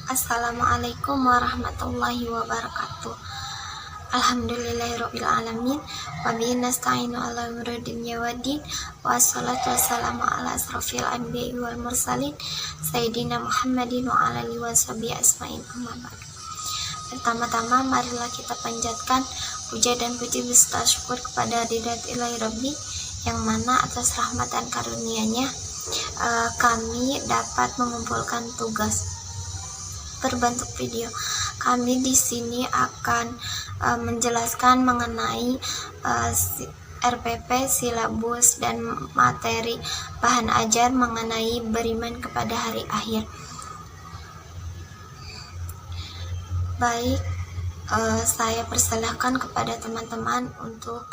Assalamualaikum warahmatullahi wabarakatuh. Alhamdulillahirabbil alamin wa bihi nasta'inu ala umuri dunya waddin wassalatu wassalamu ala asrofil anbiya'i wal mursalin sayyidina Muhammadin wa ala alihi washabihi asma'in amma ba'du. Pertama-tama marilah kita panjatkan puja dan puji beserta syukur kepada hadirat ilahi Rabbi yang mana atas rahmat dan karunia-Nya kami dapat mengumpulkan tugas berbentuk video. Kami di sini akan menjelaskan mengenai RPP, silabus dan materi bahan ajar mengenai beriman kepada hari akhir. Baik, saya persilahkan kepada teman-teman untuk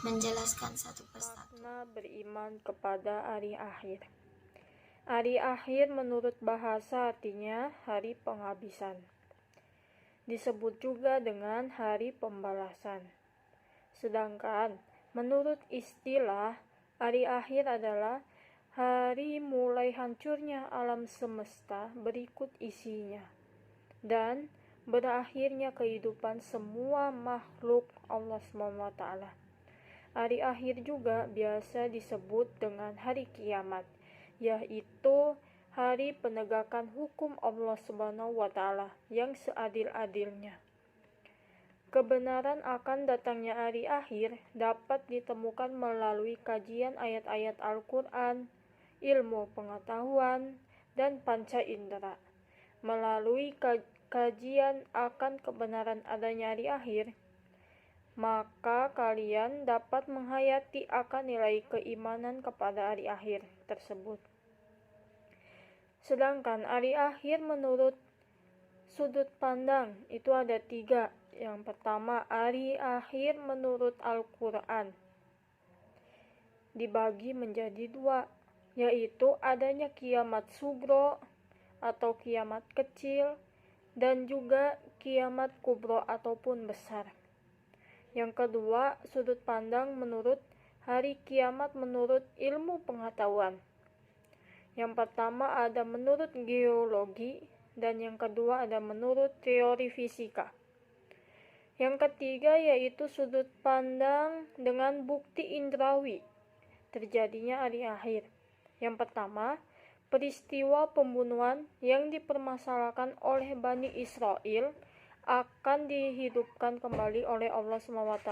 menjelaskan satu persatu. Makna beriman kepada hari akhir. Hari akhir menurut bahasa artinya hari penghabisan. Disebut juga dengan hari pembalasan. Sedangkan menurut istilah, hari akhir adalah hari mulai hancurnya alam semesta berikut isinya dan berakhirnya kehidupan semua makhluk Allah SWT. Hari akhir juga biasa disebut dengan hari kiamat, yaitu hari penegakan hukum Allah SWT yang seadil-adilnya. Kebenaran akan datangnya hari akhir dapat ditemukan melalui kajian ayat-ayat Al-Quran, ilmu pengetahuan, dan panca indera. Melalui kajian akan kebenaran adanya hari akhir, maka kalian dapat menghayati akan nilai keimanan kepada hari akhir tersebut. Sedangkan hari akhir menurut sudut pandang itu ada 3. Yang pertama, hari akhir menurut Al-Quran dibagi menjadi 2, yaitu adanya kiamat sugro atau kiamat kecil dan juga kiamat kubro ataupun besar. Yang kedua, sudut pandang menurut hari kiamat menurut ilmu pengetahuan. Yang pertama ada menurut geologi dan yang kedua ada menurut teori fisika. Yang ketiga yaitu sudut pandang dengan bukti indrawi terjadinya hari akhir. Yang pertama, peristiwa pembunuhan yang dipermasalahkan oleh Bani Israel akan dihidupkan kembali oleh Allah SWT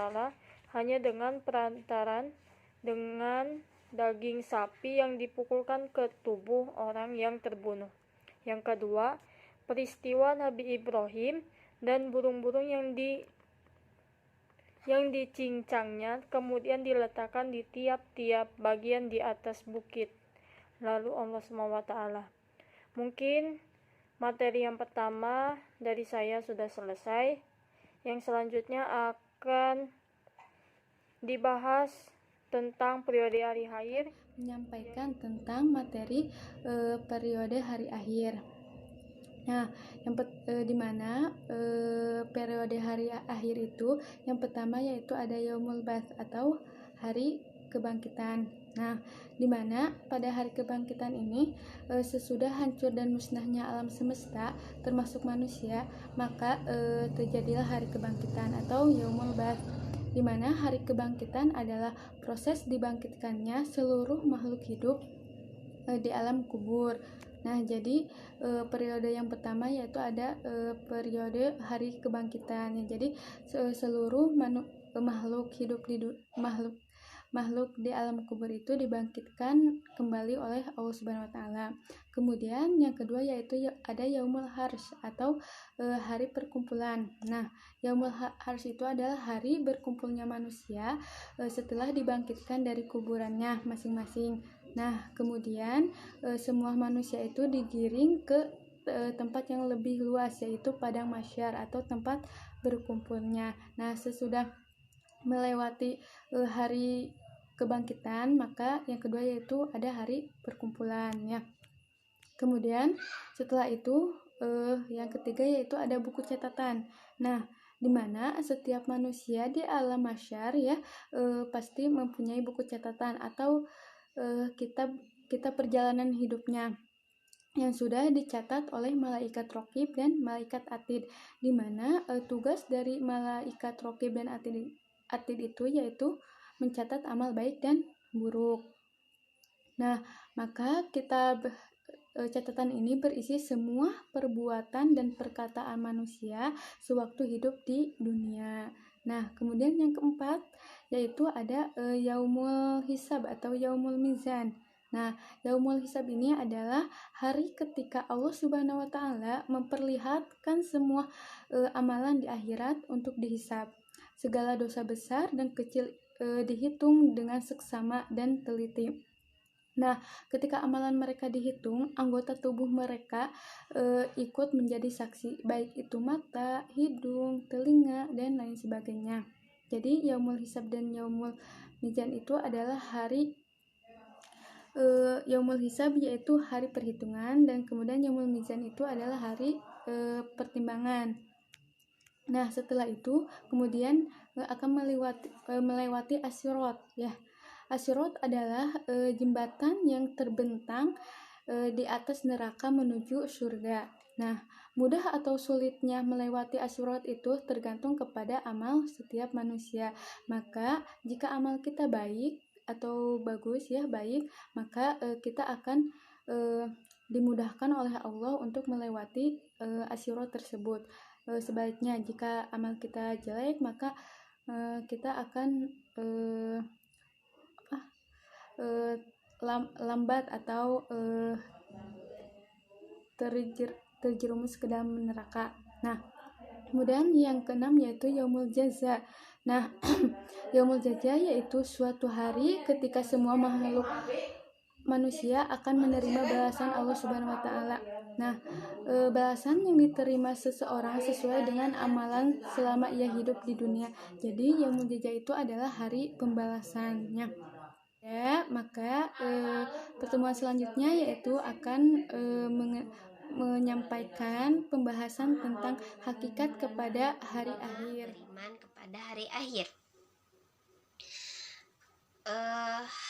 hanya dengan perantaran dengan daging sapi yang dipukulkan ke tubuh orang yang terbunuh. Yang kedua, peristiwa Nabi Ibrahim dan burung-burung yang dicincangnya kemudian diletakkan di tiap-tiap bagian di atas bukit. Lalu Allah SWT. Mungkin materi yang pertama dari saya sudah selesai. Yang selanjutnya akan dibahas tentang periode hari akhir, menyampaikan tentang materi periode hari akhir. Nah, di mana periode hari akhir itu yang pertama yaitu ada Yaumul Ba'ts atau hari kebangkitan. Nah, di mana pada hari kebangkitan ini sesudah hancur dan musnahnya alam semesta termasuk manusia, maka terjadilah hari kebangkitan atau Yaumul Ba'ts, di mana hari kebangkitan adalah proses dibangkitkannya seluruh makhluk hidup di alam kubur. Nah, jadi periode yang pertama yaitu ada periode hari kebangkitan. Jadi seluruh makhluk hidup makhluk di alam kubur itu dibangkitkan kembali oleh Allah Subhanahu wa taala. Kemudian yang kedua yaitu ada Yaumul Hars atau hari perkumpulan. Nah, Yaumul Hars itu adalah hari berkumpulnya manusia setelah dibangkitkan dari kuburannya masing-masing. Nah, kemudian semua manusia itu digiring ke tempat yang lebih luas yaitu padang mahsyar atau tempat berkumpulnya. Nah, sesudah melewati hari kebangkitan, maka yang kedua yaitu ada hari perkumpulan ya. Kemudian setelah itu yang ketiga yaitu ada buku catatan. Nah, di mana setiap manusia di alam mahsyar ya pasti mempunyai buku catatan atau kitab perjalanan hidupnya. yang sudah dicatat oleh malaikat Raqib dan malaikat Atid, di mana tugas dari malaikat Raqib dan Atid itu yaitu mencatat amal baik dan buruk. Nah, maka catatan ini berisi semua perbuatan dan perkataan manusia sewaktu hidup di dunia. Nah, kemudian yang keempat yaitu ada Yaumul Hisab atau Yaumul Mizan. Nah, Yaumul Hisab ini adalah hari ketika Allah Subhanahu wa taala memperlihatkan semua amalan di akhirat untuk dihisab. Segala dosa besar dan kecil dihitung dengan seksama dan teliti. Nah, ketika amalan mereka dihitung, anggota tubuh mereka ikut menjadi saksi, baik itu mata, hidung, telinga, dan lain sebagainya. Jadi, Yaumul Hisab dan Yaumul Mizan itu adalah hari Yaumul Hisab yaitu hari perhitungan, dan kemudian Yaumul Mizan itu adalah hari pertimbangan. Nah, setelah itu kemudian akan melewati Asyirat ya. Asyirat adalah jembatan yang terbentang di atas neraka menuju surga. Nah, mudah atau sulitnya melewati Asyirat itu tergantung kepada amal setiap manusia. Maka jika amal kita baik atau bagus ya, baik, maka kita akan dimudahkan oleh Allah untuk melewati Asyirat tersebut. Sebaliknya jika amal kita jelek, maka kita akan lambat atau terjerumus ke dalam neraka. Nah, kemudian yang keenam yaitu Yaumul Jaza. Nah, Yaumul Jaza yaitu suatu hari ketika semua makhluk manusia akan menerima balasan Allah Subhanahu wa taala. Nah, balasan yang diterima seseorang sesuai dengan amalan selama ia hidup di dunia. Jadi Yaumul Jaza itu adalah hari pembalasannya. Ya, maka pertemuan selanjutnya yaitu akan menyampaikan pembahasan tentang hakikat kepada hari akhir. Beriman kepada hari akhir.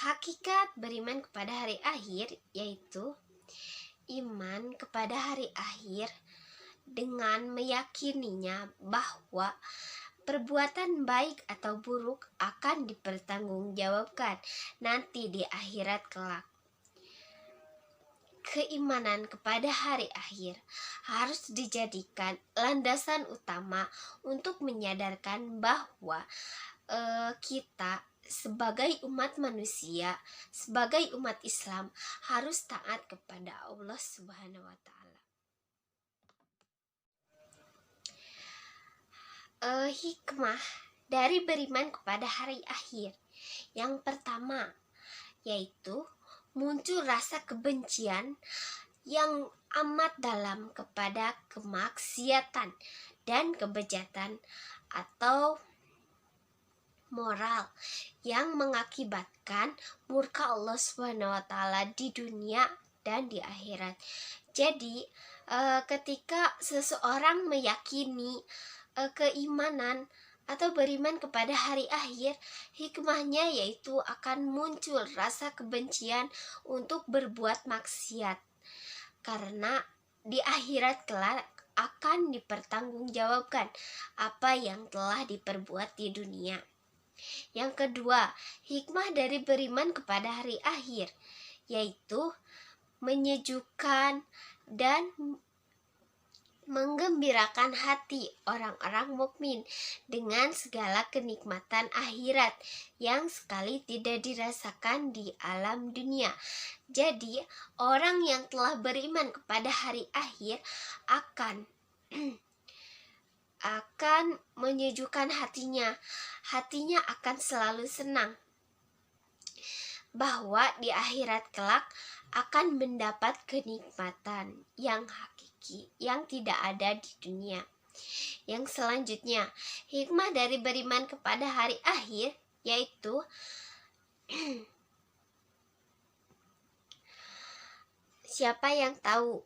Hakikat beriman kepada hari akhir yaitu iman kepada hari akhir dengan meyakininya bahwa perbuatan baik atau buruk akan dipertanggungjawabkan nanti di akhirat kelak. Keimanan kepada hari akhir harus dijadikan landasan utama untuk menyadarkan bahwa kita sebagai umat manusia, sebagai umat Islam harus taat kepada Allah Subhanahu wa taala. Hikmah dari beriman kepada hari akhir. Yang pertama yaitu muncul rasa kebencian yang amat dalam kepada kemaksiatan dan kebejatan atau moral yang mengakibatkan murka Allah Subhanahu wa taala di dunia dan di akhirat. Jadi, ketika seseorang meyakini keimanan atau beriman kepada hari akhir, hikmahnya yaitu akan muncul rasa kebencian untuk berbuat maksiat. Karena di akhirat kelak akan dipertanggungjawabkan apa yang telah diperbuat di dunia. Yang kedua, hikmah dari beriman kepada hari akhir yaitu menyejukkan dan menggembirakan hati orang-orang mukmin dengan segala kenikmatan akhirat yang sekali tidak dirasakan di alam dunia. Jadi, orang yang telah beriman kepada hari akhir akan menyejukkan hatinya akan selalu senang bahwa di akhirat kelak akan mendapat kenikmatan yang hakiki yang tidak ada di dunia. Yang selanjutnya, hikmah dari beriman kepada hari akhir yaitu siapa yang tahu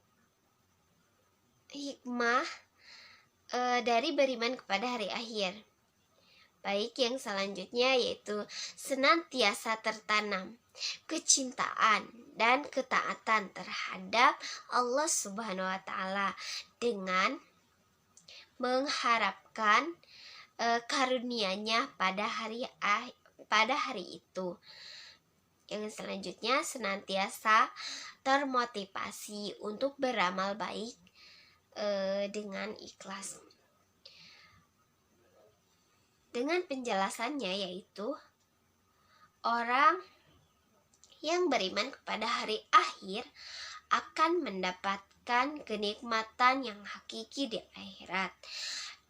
hikmah dari beriman kepada hari akhir? baik yang selanjutnya yaitu senantiasa tertanam kecintaan dan ketaatan terhadap Allah Subhanahu wa taala dengan mengharapkan karunia-Nya pada hari itu. Yang selanjutnya senantiasa termotivasi untuk beramal baik dengan ikhlas. Dengan penjelasannya yaitu orang yang beriman kepada hari akhir akan mendapatkan kenikmatan yang hakiki di akhirat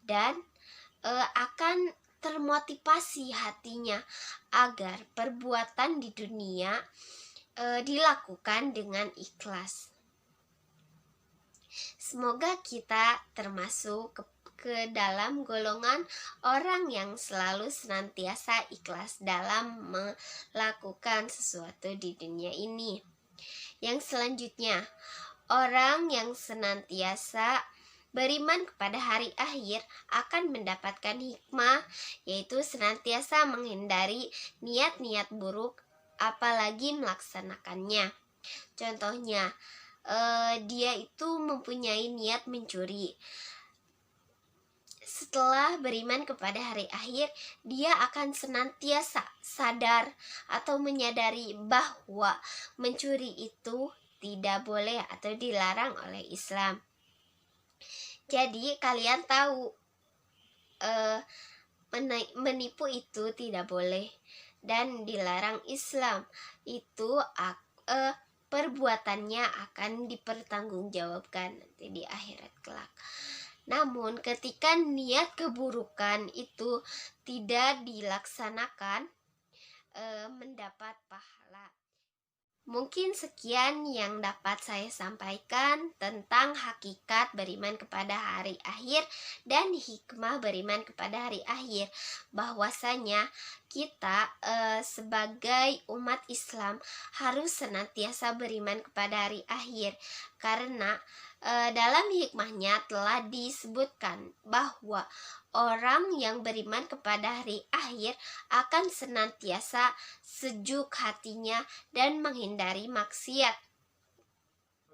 dan akan termotivasi hatinya agar perbuatan di dunia dilakukan dengan ikhlas. Semoga kita termasuk ke dalam golongan orang yang selalu senantiasa ikhlas dalam melakukan sesuatu di dunia ini. Yang selanjutnya, orang yang senantiasa beriman kepada hari akhir akan mendapatkan hikmah, yaitu senantiasa menghindari niat-niat buruk apalagi melaksanakannya. Contohnya, dia itu mempunyai niat mencuri. Setelah beriman kepada hari akhir, dia akan senantiasa sadar atau menyadari bahwa mencuri itu tidak boleh atau dilarang oleh Islam. Jadi kalian tahu menipu itu tidak boleh dan dilarang Islam. Itu perbuatannya akan dipertanggungjawabkan nanti di akhirat kelak. Namun ketika niat keburukan itu tidak dilaksanakan, mendapat pahala. Mungkin sekian yang dapat saya sampaikan tentang hakikat beriman kepada hari akhir dan hikmah beriman kepada hari akhir. Bahwasanya kita sebagai umat Islam harus senantiasa beriman kepada hari akhir, karena dalam hikmahnya telah disebutkan bahwa orang yang beriman kepada hari akhir akan senantiasa sejuk hatinya dan menghindari maksiat.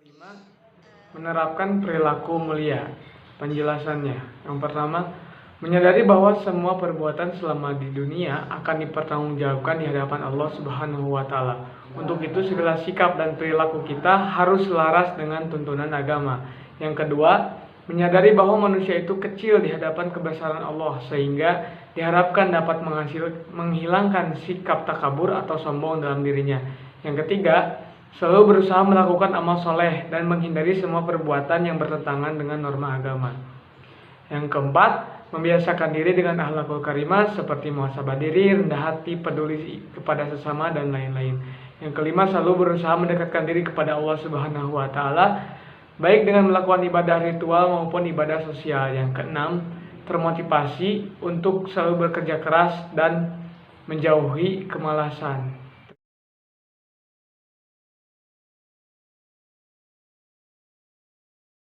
5. Menerapkan perilaku mulia. Penjelasannya, yang pertama, menyadari bahwa semua perbuatan selama di dunia akan dipertanggungjawabkan di hadapan Allah Subhanahu wa taala. Untuk itu segala sikap dan perilaku kita harus selaras dengan tuntunan agama. Yang kedua, menyadari bahwa manusia itu kecil di hadapan kebesaran Allah, sehingga diharapkan dapat menghilangkan sikap takabur atau sombong dalam dirinya. Yang ketiga, selalu berusaha melakukan amal soleh dan menghindari semua perbuatan yang bertentangan dengan norma agama. Yang keempat, membiasakan diri dengan akhlakul karimah seperti muhasabah diri, rendah hati, peduli kepada sesama, dan lain-lain. Yang kelima, selalu berusaha mendekatkan diri kepada Allah Subhanahu wa taala, baik dengan melakukan ibadah ritual maupun ibadah sosial. Yang keenam, termotivasi untuk selalu bekerja keras dan menjauhi kemalasan.